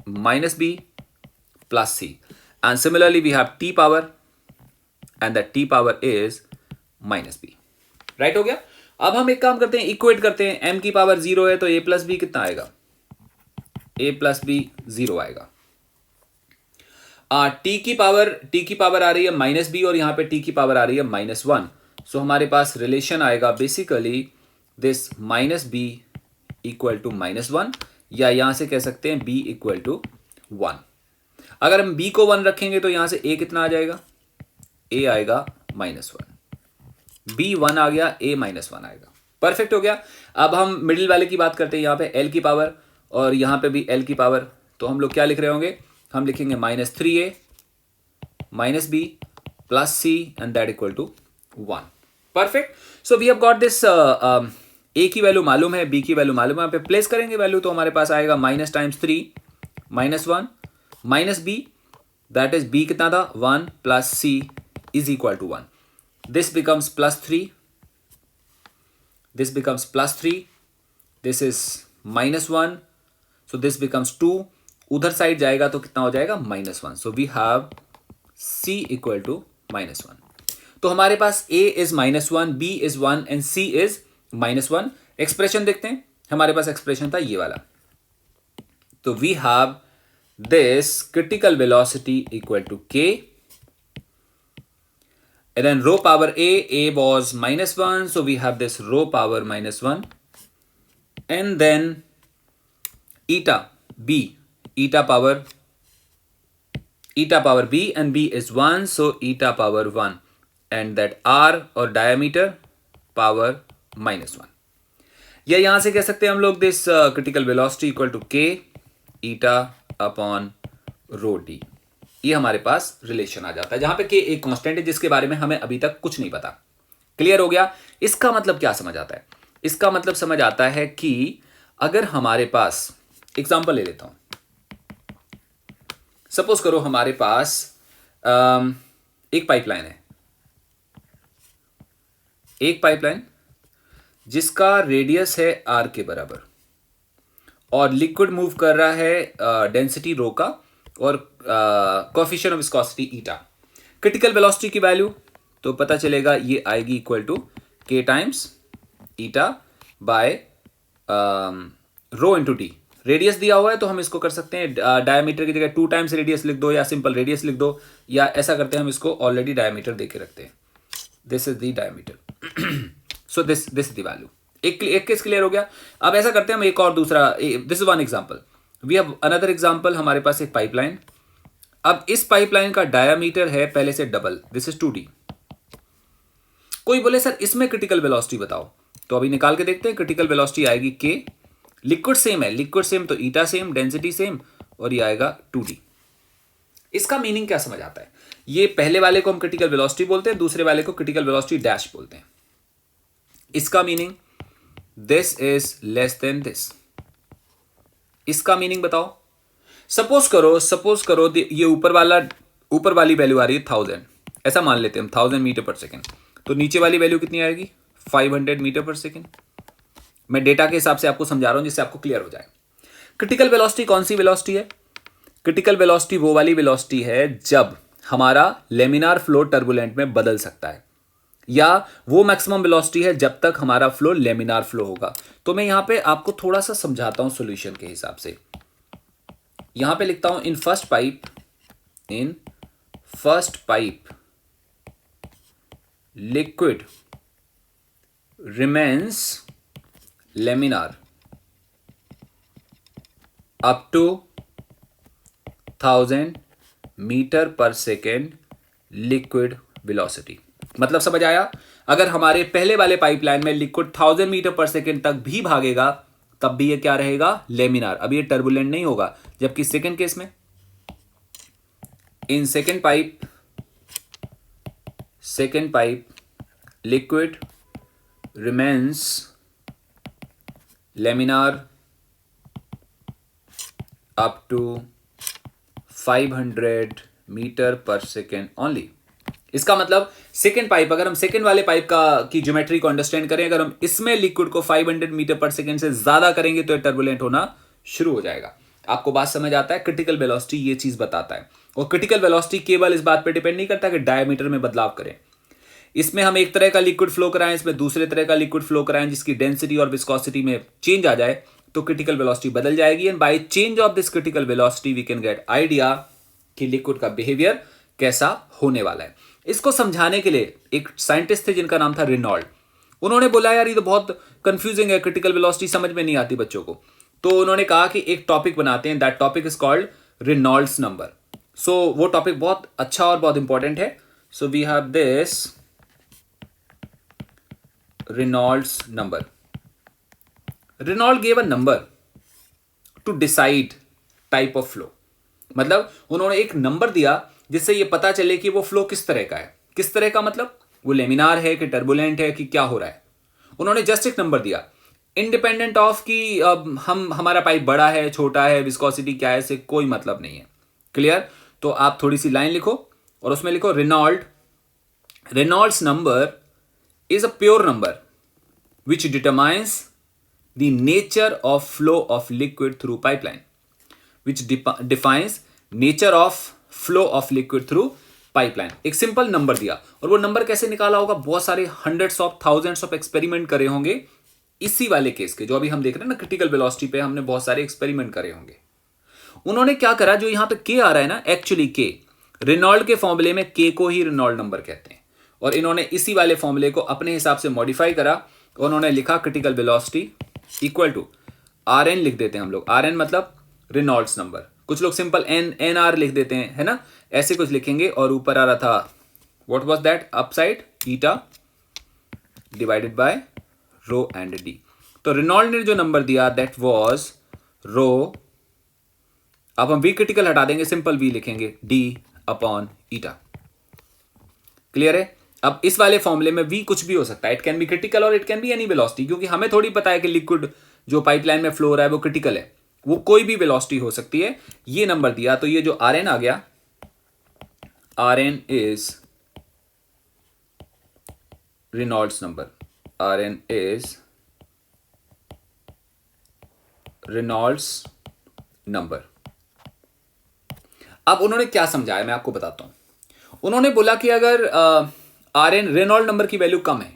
minus b plus c। And similarly we have t power and that t power is minus b। Right हो गया। अब हम एक काम करते हैं, इक्वेट करते हैं। m की पावर 0 है तो a प्लस b कितना आएगा, a प्लस b 0 आएगा। t की पावर आ रही है माइनस b और यहां पे t की पावर आ रही है माइनस 1। सो हमारे पास रिलेशन आएगा basically this minus b equal to minus 1, या यहां से कह सकते हैं b इक्वल टू 1। अगर हम b को 1 रखेंगे तो यहां से a कितना आ जाएगा, a आएगा माइनस 1, b 1 आ गया, a माइनस 1 आएगा। परफेक्ट हो गया। अब हम मिडिल वाले की बात करते हैं, यहां पे l की पावर और यहां पे भी l की पावर। तो हम लोग क्या लिख रहे होंगे, हम लिखेंगे minus 3a minus b plus c and that equal to 1। Perfect. So we have got this. a की वैल्यू मालूम है, b की वैल्यू मालूम है, यहाँ पे प्लेस करेंगे वैल्यू तो हमारे पास आएगा minus times 3 minus 1 minus b, that is b कितना था 1 plus c is equal to 1। This becomes plus 3, this becomes plus 3, this is minus 1, so this becomes 2। उधर साइड जाएगा तो कितना हो जाएगा minus 1। So we have c equal to minus 1। तो हमारे पास a is minus 1, b is 1 and c is minus 1। Expression देखते हैं, हमारे पास एक्सप्रेशन था ये वाला। तो we have this critical velocity equal to k and then rho power a was minus 1, so we have this rho power minus 1, and then eta b, eta power b, and b is 1, so eta power 1, and that r और diameter power minus 1। या यहां से कह सकते हैं हम लोग this critical velocity equal to k eta upon rho d। ये हमारे पास रिलेशन आ जाता है जहां पे k एक कांस्टेंट है जिसके बारे में हमें अभी तक कुछ नहीं पता। क्लियर हो गया। इसका मतलब क्या समझ आता है? इसका मतलब समझ आता है कि अगर हमारे पास, एग्जांपल ले लेता हूं, सपोज करो हमारे पास एक पाइपलाइन है, एक पाइपलाइन जिसका रेडियस है r के बराबर और लिक्विड मूव कर रहा है डेंसिटी रो का और coefficient of viscosity eta. Critical velocity की वैल्यू तो पता चलेगा ये आएगी equal to k times eta by rho into t, radius दिया हुआ है तो हम इसको कर सकते हैं डायमीटर की जगह 2 टाइम्स रेडियस लिख दो या सिंपल रेडियस लिख दो, या ऐसा करते हैं हम इसको ऑलरेडी डायमीटर दे के रखते हैं, this is the diameter. So this is the value. एक केस क्लियर हो गया। अब ऐसा करते हैं हम एक और दूसरा, this is one example, we have another example. हमारे पास एक पाइपलाइन, अब इस पाइपलाइन का डायमीटर है पहले से डबल, दिस इज 2d। कोई बोले सर इसमें क्रिटिकल वेलोसिटी बताओ, तो अभी निकाल के देखते हैं। क्रिटिकल वेलोसिटी आएगी k, लिक्विड सेम है, लिक्विड सेम तो ईटा सेम, डेंसिटी सेम, और ये आएगा 2d। इसका मीनिंग क्या समझ आता है? ये पहले वाले को हम क्रिटिकल वेलोसिटी बोलते हैं, दूसरे वाले को क्रिटिकल वेलोसिटी डैश बोलते हैं। इसका meaning this is less than this. इसका मीनिंग बताओ। सपोज करो ये ऊपर वाली वैल्यू आ रही है 1000, ऐसा मान लेते हैं हम 1000 मीटर पर सेकेंड, तो नीचे वाली वैल्यू कितनी आएगी 500 मीटर पर सेकेंड। मैं डेटा के हिसाब से आपको समझा रहा हूं जिससे आपको क्लियर हो जाए। क्रिटिकल वेलोसिटी कौन सी वेलोसिटी है? क्रिटिकल वेलोसिटी वो वाली वेलोसिटी है जब हमारा लेमिनार फ्लो टर्बुलेंट में बदल सकता है, या वो मैक्सिमम वेलोसिटी है जब तक हमारा फ्लो लेमिनार फ्लो होगा। तो मैं यहां पे आपको थोड़ा सा समझाता हूं सॉल्यूशन के हिसाब से। यहां पे लिखता हूं in first pipe liquid remains laminar up to 1000 metre per second liquid velocity. मतलब समझ आया? अगर हमारे पहले वाले पाइपलाइन में लिक्विड 1000 मीटर पर सेकेंड तक भी भागेगा तब भी ये क्या रहेगा? लेमिनार। अब ये टर्बुलेंट नहीं होगा। जबकि सेकेंड केस में, in second pipe liquid remains laminar up to 500 metre per second only. इसका मतलब सेकेंड पाइप, अगर हम सेकेंड वाले पाइप की ज्योमेट्री को अंडरस्टैंड करें, अगर हम इसमें लिक्विड को 500 मीटर पर सेकेंड से ज्यादा करेंगे तो टर्बुलेंट होना शुरू हो जाएगा। आपको बात समझ आता है? क्रिटिकल वेलोसिटी ये चीज बताता है। और क्रिटिकल वेलोसिटी केवल इस बात पर डिपेंड नहीं करता कि डायमीटर में बदलाव करें। इसमें हम एक तरह का लिक्विड फ्लो कराएं, इसमें दूसरे तरह का लिक्विड फ्लो कराएं, जिसकी डेंसिटी और विस्कोसिटी में चेंज आ जाए तो क्रिटिकल वेलोसिटी बदल जाएगी। And by change of this critical velocity we can get idea कि लिक्विड का बिहेवियर कैसा होने वाला है। इसको समझाने के लिए एक साइंटिस्ट थे जिनका नाम था रेनॉल्ड। उन्होंने बोला यार ये तो बहुत कंफ्यूजिंग है, क्रिटिकल वेलोसिटी समझ में नहीं आती बच्चों को। तो उन्होंने कहा कि एक टॉपिक बनाते हैं, that topic is called Reynolds number. So वो टॉपिक बहुत अच्छा और बहुत इंपॉर्टेंट है। So we have this Reynolds number. Reynolds gave a number to decide type of flow. मतलब उन्होंने एक नंबर दिया जिससे ये पता चले कि वो फ्लो किस तरह का है। किस तरह का मतलब वो लेमिनार है कि टर्बुलेंट है कि क्या हो रहा है। उन्होंने जस्ट एक नंबर दिया इंडिपेंडेंट ऑफ कि हमारा पाइप बड़ा है छोटा है, विस्कोसिटी क्या है, इससे कोई मतलब नहीं है। क्लियर? तो आप थोड़ी सी लाइन लिखो और उसमें लिखो Reynolds number is a pure number which determines the nature of flow of liquid through pipeline, which defines nature of flow of liquid through pipeline। एक सिंपल नंबर दिया, और वो नंबर कैसे निकाला होगा? बहुत सारे hundreds of thousands of experiment करे होंगे इसी वाले केस के, जो अभी हम देख रहे हैं ना क्रिटिकल वेलोसिटी पे, हमने बहुत सारे एक्सपेरिमेंट करे होंगे। उन्होंने क्या करा, जो यहां पे के आ रहा है ना, एक्चुअली के रेनॉल्ड के फॉर्मूले में के को ही रेनॉल्ड नंबर कहते हैं, और इन्होंने इसी वाले फॉर्मूले को अपने हिसाब से मॉडिफाई करा। उन्होंने लिखा critical velocity equal to R N लिख देते हैं हम लोग। आर एन मतलब रेनॉल्ड्स नंबर। कुछ लोग सिंपल एन आर लिख देते हैं, है ना, ऐसे कुछ लिखेंगे। और ऊपर आ रहा था what was that, upside eta divided by rho and d. तो रेनॉल्ड ने जो नंबर दिया दैट वाज रो, अब हम वी क्रिटिकल हटा देंगे, सिंपल वी लिखेंगे डी अपॉन ईटा। क्लियर है? अब इस वाले फॉर्मूले में v कुछ भी हो सकता है, इट कैन बी क्रिटिकल और it can be any velocity, क्योंकि हमें थोड़ी पता है कि लिक्विड जो पाइपलाइन में फ्लो हो रहा है वो क्रिटिकल है, वो कोई भी वेलोसिटी हो सकती है। ये नंबर दिया तो ये जो आर एन आ गया, R N is Reynolds number, R N is Reynolds number. अब उन्होंने क्या समझाया मैं आपको बताता हूं। उन्होंने बोला कि अगर आर एन रेनॉल्ड नंबर की वैल्यू कम है,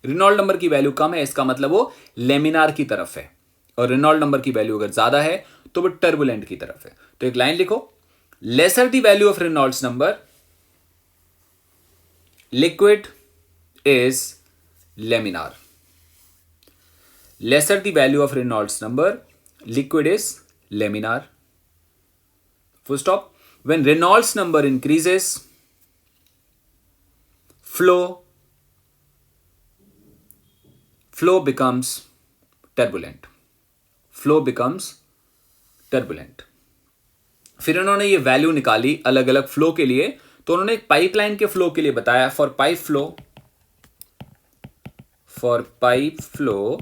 रेनॉल्ड नंबर की वैल्यू कम है, इसका मतलब वो लेमिनार की तरफ है। और रेनॉल्ड नंबर की वैल्यू अगर ज्यादा है तो वो टर्बुलेंट की तरफ है। तो एक लाइन लिखो, lesser the value of Reynolds number liquid is laminar. Lesser the value of Reynolds number liquid is laminar. Full stop. When Reynolds number increases, flow becomes turbulent. Flow becomes turbulent. फिर उन्होंने ये value निकाली अलग अलग flow के लिए। तो उन्होंने एक पाइपलाइन के फ्लो के लिए बताया, फॉर पाइप फ्लो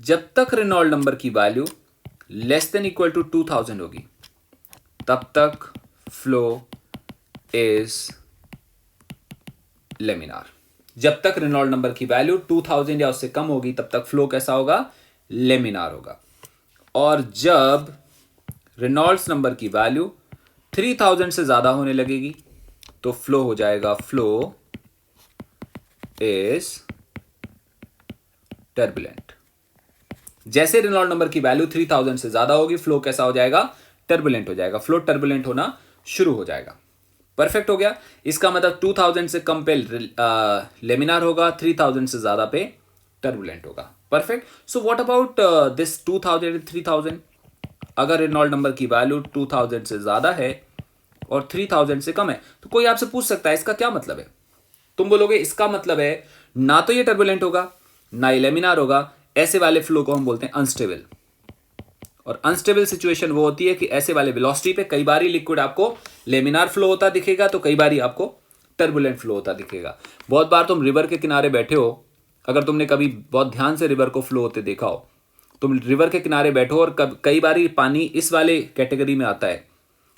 जब तक रेनॉल्ड नंबर की value less than equal to 2000 होगी तब तक फ्लो इज लेमिनार। जब तक रेनॉल्ड नंबर की वैल्यू 2000 या उससे कम होगी तब तक फ्लो कैसा होगा? लेमिनार होगा। और जब रेनॉल्ड्स नंबर की वैल्यू 3000 से ज्यादा होने लगेगी तो फ्लो हो जाएगा, फ्लो इज टर्बुलेंट। जैसे रेनॉल्ड नंबर की वैल्यू 3000 से ज्यादा होगी फ्लो कैसा हो जाएगा? टर्बुलेंट हो जाएगा। फ्लो टर्बुलेंट होना शुरू हो जाएगा। परफेक्ट हो गया। इसका मतलब 2000 से कम पे लेमिनार होगा, 3000 से ज्यादा पे टर्बुलेंट होगा। Perfect. So what about this 2000 and 3000? अगर रेनॉल्ड नंबर की वैल्यू 2000 से ज्यादा है और 3000 से कम है तो कोई आपसे पूछ सकता है इसका क्या मतलब है? तुम बोलोगे इसका मतलब है ना तो ये टर्बुलेंट होगा ना ये लेमिनार होगा। ऐसे वाले फ्लो को हम बोलते हैं अनस्टेबल। और अनस्टेबल सिचुएशन वो होती है कि ऐसे वाले वेलोसिटी पे कई बार लिक्विड आपको लेमिनार फ्लो होता दिखेगा तो कई बार आपको टर्बुलेंट फ्लो होता दिखेगा। बहुत बार तुम रिवर के किनारे बैठे हो, अगर तुमने कभी बहुत ध्यान से रिवर को फ्लो होते देखा हो, तुम रिवर के किनारे बैठो और कई बार पानी इस वाले कैटेगरी में आता है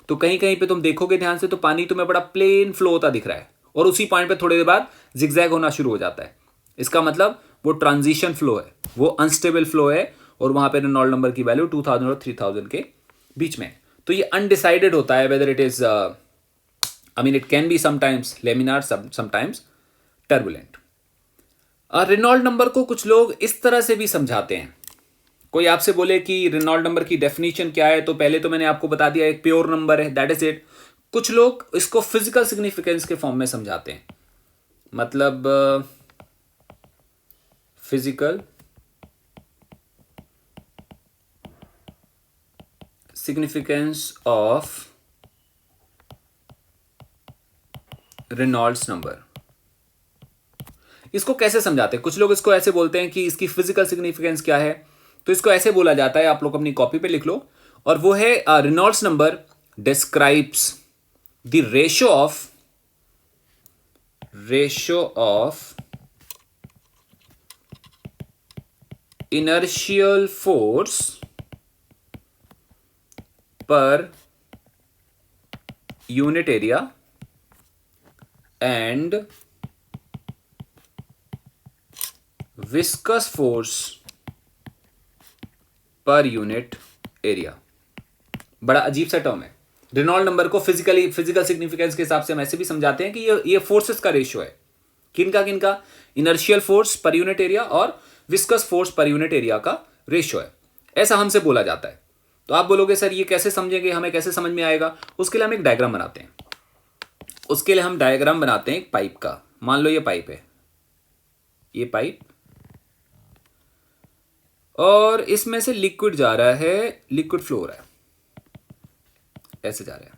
तो कहीं कहीं पे तुम देखोगे ध्यान से तो पानी तुम्हें बड़ा प्लेन फ्लो होता दिख रहा है और उसी पॉइंट पे थोड़ी देर बाद जिगजैग होना शुरू हो जाता है। इसका मतलब वो ट्रांजिशन फ्लो है, वो अनस्टेबल फ्लो है और वहां पे रेनॉल्ड नंबर की वैल्यू 2000 और 3000 के बीच में। तो ये अनडिसाइडेड होता है whether it is I mean it can be sometimes laminar sometimes turbulent. Reynold number को कुछ लोग इस तरह से भी समझाते हैं। कोई आपसे बोले कि रेनॉल्ड नंबर की डेफिनेशन क्या है तो पहले तो मैंने आपको बता दिया एक प्योर नंबर है, दैट इज इट। कुछ लोग इसको फिजिकल सिग्निफिकेंस के फॉर्म में समझाते हैं, मतलब physical significance of Reynolds number. इसको कैसे समझाते हैं? कुछ लोग इसको ऐसे बोलते हैं कि इसकी फिजिकल सिग्निफिकेंस क्या है, तो इसको ऐसे बोला जाता है, आप लोग अपनी कॉपी पे लिख लो, और वो है Reynolds number describes the ratio of inertial force per unit area and viscous force per unit area। बड़ा अजीब सा टर्म है। रेनॉल्ड नंबर को फिजिकल सिग्निफिकेंस के हिसाब से हम ऐसे भी समझाते हैं कि ये फोर्सेस का रेशियो है। किनका? Inertial force per unit area और viscous force per unit area का रेशियो है, ऐसा हमसे बोला जाता है। तो आप बोलोगे सर ये कैसे समझेंगे, हमें कैसे समझ में आएगा? उसके लिए हम एक डायग्राम बनाते हैं। एक पाइप का। मान लो ये पाइप है, ये पाइप, और इसमें से लिक्विड जा रहा है, लिक्विड फ्लो हो रहा है, ऐसे जा रहा है।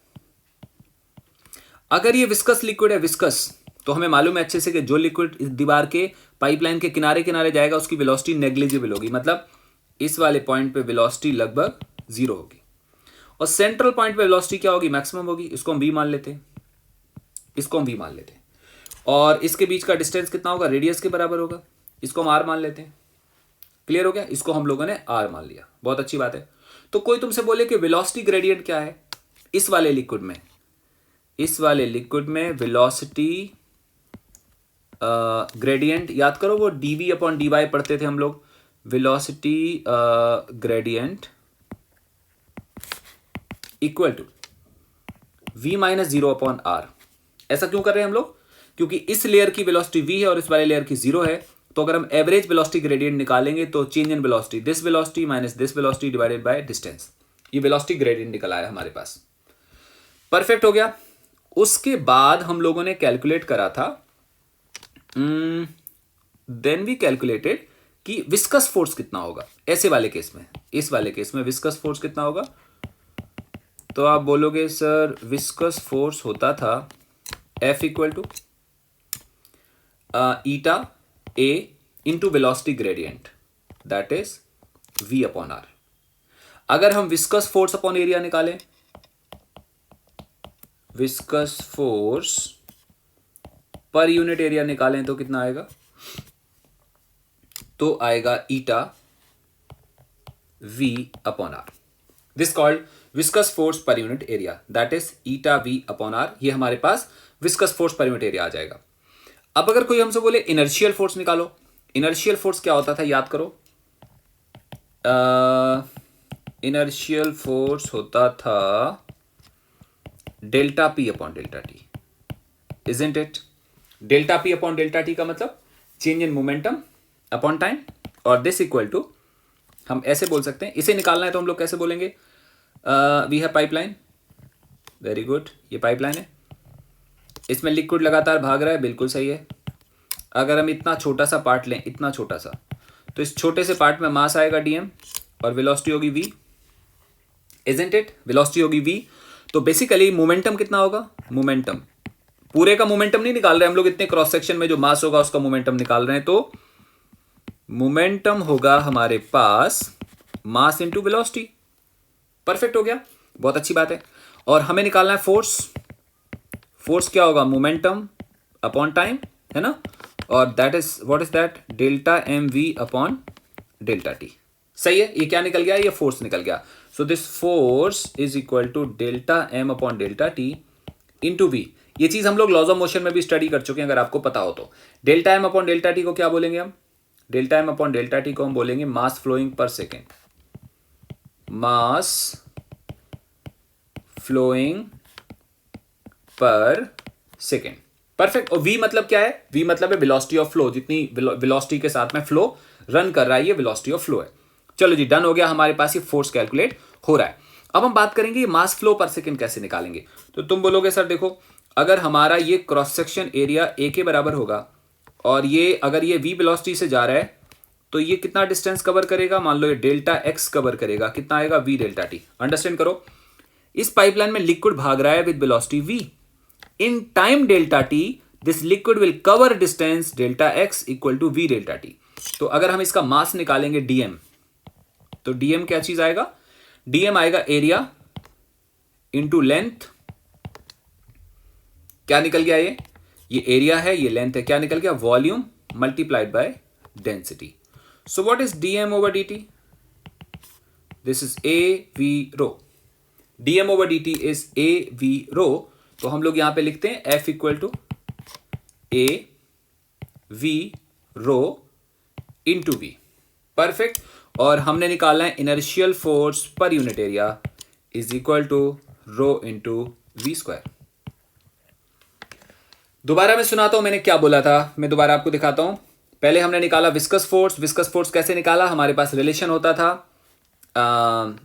अगर ये विस्कस लिक्विड है, विस्कस, तो हमें मालूम है अच्छे से कि जो लिक्विड इस दीवार के पाइपलाइन के किनारे किनारे जाएगा उसकी वेलोसिटी नेग्लिजिबल होगी, मतलब इस वाले पॉइंट पे वेलोसिटी लगभग 0 होगी, और सेंट्रल पॉइंट पे वेलोसिटी क्या होगी? मैक्सिमम होगी। इसको हम v मान लेते हैं, और इसके बीच का डिस्टेंस कितना होगा? रेडियस के बराबर होगा। इसको हम r मान लेते हैं। क्लियर हो गया? इसको हम लोगों ने r मान लिया, बहुत अच्छी बात है। तो कोई तुमसे बोले कि वेलोसिटी ग्रेडियंट क्या है इस वाले लिक्विड में, वेलोसिटी ग्रेडियंट याद करो, वो dv अपॉन dy पढ़ते थे हम लोग। Velocity gradient equal to v minus 0 upon r। ऐसा क्यों कर रहे हैं हम लोग? क्योंकि इस लेयर की वेलोसिटी v है और इस वाले लेयर की 0 है, तो अगर हम एवरेज वेलोसिटी ग्रेडियंट निकालेंगे तो change in velocity, this velocity minus this velocity divided by distance, ये वेलोसिटी ग्रेडियंट निकल आया हमारे पास। परफेक्ट हो गया। उसके बाद हम लोगों ने कैलकुलेट करा था, देन वी कैलकुलेटेड कि विस्कस फोर्स कितना होगा ऐसे वाले केस में। इस वाले केस में विस्कस फोर्स कितना होगा, तो आप बोलोगे सर विस्कस फोर्स होता था F equal to eta A into velocity gradient, that is V upon R। अगर हम विस्कस फोर्स अपॉन एरिया निकालें, viscous force per unit area निकालें तो कितना आएगा, तो आएगा eta V upon R। This called viscous force per unit area, that is eta V upon R। ये हमारे पास viscous force per unit area आ जाएगा। अब अगर कोई हमसे बोले इनर्शियल फोर्स निकालो, इनर्शियल फोर्स क्या होता था याद करो, इनर्शियल फोर्स होता था delta P upon delta T, isn't it. Delta P upon delta T का मतलब change in momentum upon time, और दिस इक्वल टू, हम ऐसे बोल सकते हैं, इसे निकालना है तो हम लोग कैसे बोलेंगे, we have pipeline, very good, ये पाइपलाइन है, इसमें लिक्विड लगातार भाग रहा है, बिल्कुल सही है। अगर हम इतना छोटा सा पार्ट लें, इतना छोटा सा, तो इस छोटे से पार्ट में मास आएगा dm और वेलोसिटी होगी v, इजंट इट, वेलोसिटी होगी v। तो बेसिकली मोमेंटम कितना होगा, मोमेंटम, पूरे का मोमेंटम नहीं निकाल रहे हम लोग, इतने क्रॉस सेक्शन में जो मास होगा उसका मोमेंटम निकाल रहे हैं, तो मोमेंटम होगा हमारे पास मास इंटू वेलोसिटी। परफेक्ट हो गया, बहुत अच्छी बात है। और हमें निकालना है फोर्स, फोर्स क्या होगा, मोमेंटम अपॉन टाइम, है ना, और that is what is that, delta m v upon delta t. सही है, ये क्या निकल गया, ये फोर्स निकल गया। So this force is equal to delta M upon delta T into V. ये चीज हम लोग लॉज ऑफ मोशन में भी स्टडी कर चुके हैं, अगर आपको पता हो तो। Delta M upon delta T को क्या बोलेंगे हम, delta M upon delta T को हम बोलेंगे mass flowing per second, mass flowing per second. Perfect. और v मतलब क्या है, v मतलब है वेलोसिटी ऑफ फ्लो, जितनी वेलोसिटी के साथ में फ्लो रन कर रहा है, ये वेलोसिटी ऑफ फ्लो है। चलो जी, डन हो गया, हमारे पास ये फोर्स कैलकुलेट हो रहा है। अब हम बात करेंगे मास फ्लो पर सेकेंड कैसे निकालेंगे। तो तुम बोलोगे सर देखो, अगर हमारा ये क्रॉस सेक्शन एरिया a के बराबर होगा और ये अगर ये v वेलोसिटी से जा रहा है तो ये कितना डिस्टेंस कवर करेगा, मान लो ये डेल्टा x कवर करेगा, कितना आएगा, v डेल्टा t। अंडरस्टैंड करो, इस पाइपलाइन में लिक्विड भाग रहा है with velocity v, in time delta t this liquid will cover distance delta x equal to v delta t। तो अगर हम इसका मास निकालेंगे dm, तो dm क्या चीज आएगा, dm आएगा एरिया इंटू लेंथ। क्या निकल गया, ये एरिया है, ये लेंथ है, क्या निकल गया, volume multiplied by density. So what is dm over dt, this is a v rho, dm over dt is a v rho. तो हम लोग यहां पे लिखते हैं F equal to A V rho into V. Perfect. और हमने निकालना है inertial force per unit area is equal to rho into V square. दोबारा मैं सुनाता हूं मैंने क्या बोला था, मैं दोबारा आपको दिखाता हूं। पहले हमने निकाला विस्कस फोर्स। विस्कस फोर्स कैसे निकाला, हमारे पास रिलेशन होता था,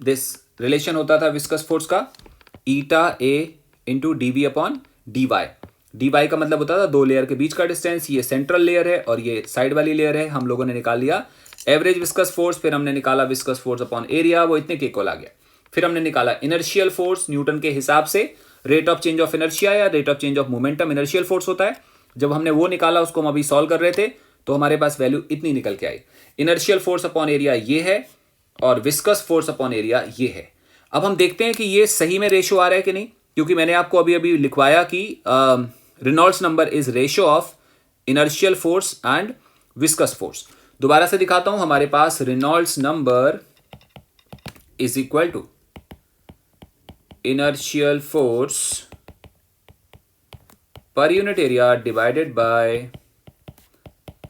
दिस रिलेशन होता था विस्कस फोर्स का, eta A into D V upon D Y. D Y का मतलब होता था दो लेयर के बीच का डिस्टेंस, ये सेंट्रल लेयर है और ये साइड वाली लेयर है। हम लोगों ने निकाल लिया एवरेज विस्कस फोर्स, फिर हमने निकाला विस्कस फोर्स अपॉन एरिया, वो इतने के इक्वल आ गया। फिर हमने निकाला इनर्शियल फोर्स, न्यूटन के हिसाब से rate of change of inertia या rate of change of momentum inertial force होता है। जब हमने वो निकाला, उसको हम अभी सॉल्व कर रहे थे, तो हमारे पास वैल्यू इतनी निकल के आई। इनर्शियल फोर्स अपॉन एरिया ये है और विस्कस फोर्स अपॉन एरिया ये है। अब हम देखते हैं कि ये सही में रेशो आ रहा है कि नहीं, क्योंकि मैंने आपको अभी अभी लिखवाया कि Reynolds number is ratio of inertial force and viscous force. दोबारा से दिखाता हूं, हमारे पास Reynolds number is equal to inertial force per unit area divided by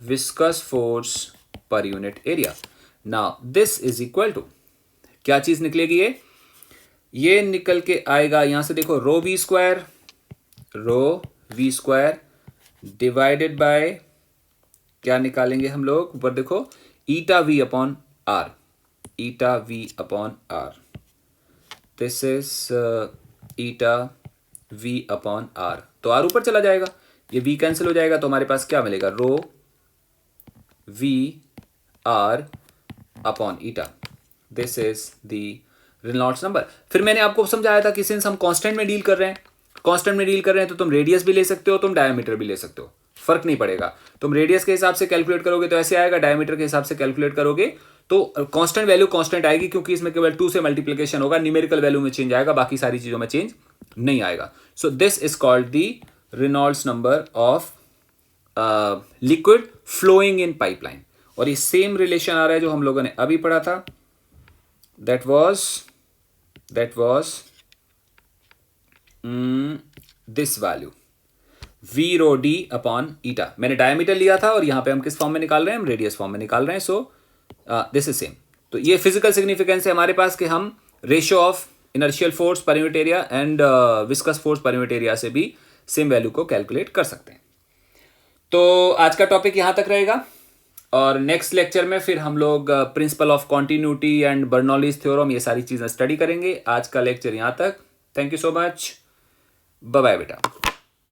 viscous force per unit area. Now this is equal to, क्या चीज निकलेगी, ये निकल के आएगा, यहां से देखो, rho V square divided by क्या निकालेंगे हम लोग, ऊपर देखो, eta V upon R, eta V upon R, this is eta V upon R. तो आर ऊपर चला जाएगा, ये वी कैंसिल हो जाएगा, तो हमारे पास क्या मिलेगा, rho V R upon eta, this is the Reynolds number. फिर मैंने आपको समझाया था कि सिंस हम कांस्टेंट में डील कर रहे हैं, कांस्टेंट में डील कर रहे हैं, तो तुम रेडियस भी ले सकते हो, तुम डायमीटर भी ले सकते हो, फर्क नहीं पड़ेगा। तुम रेडियस के हिसाब से कैलकुलेट करोगे तो ऐसे आएगा, डायमीटर के हिसाब से कैलकुलेट करोगे तो कांस्टेंट वैल्यू कांस्टेंट आएगी, क्योंकि इसमें केवल 2 से मल्टीप्लिकेशन होगा, न्यूमेरिकल वैल्यू में चेंज आएगा, बाकी सारी चीजों में चेंज नहीं आएगा। So this is called the Reynolds number of liquid flowing in pipeline. और ये सेम रिलेशन आ रहा है जो हम लोगों ने अभी पढ़ा था, that was this value V rho D upon eta. मैंने डायमीटर लिया था और यहां पे हम किस फॉर्म में निकाल रहे हैं, हम रेडियस फॉर्म में निकाल रहे हैं। सो दिस इज सेम। तो ये फिजिकल सिग्निफिकेंस है हमारे पास कि हम ratio of inertial force per unit area and viscous force per unit area से भी सेम वैल्यू को कैलकुलेट कर सकते हैं। तो आज का टॉपिक यहां तक रहेगा, और नेक्स्ट लेक्चर में फिर हम लोग principle of continuity and Bernoulli's theorem, ये सारी चीजें स्टडी करेंगे। आज का लेक्चर यहां तक। Thank you so much, bye bye बेटा।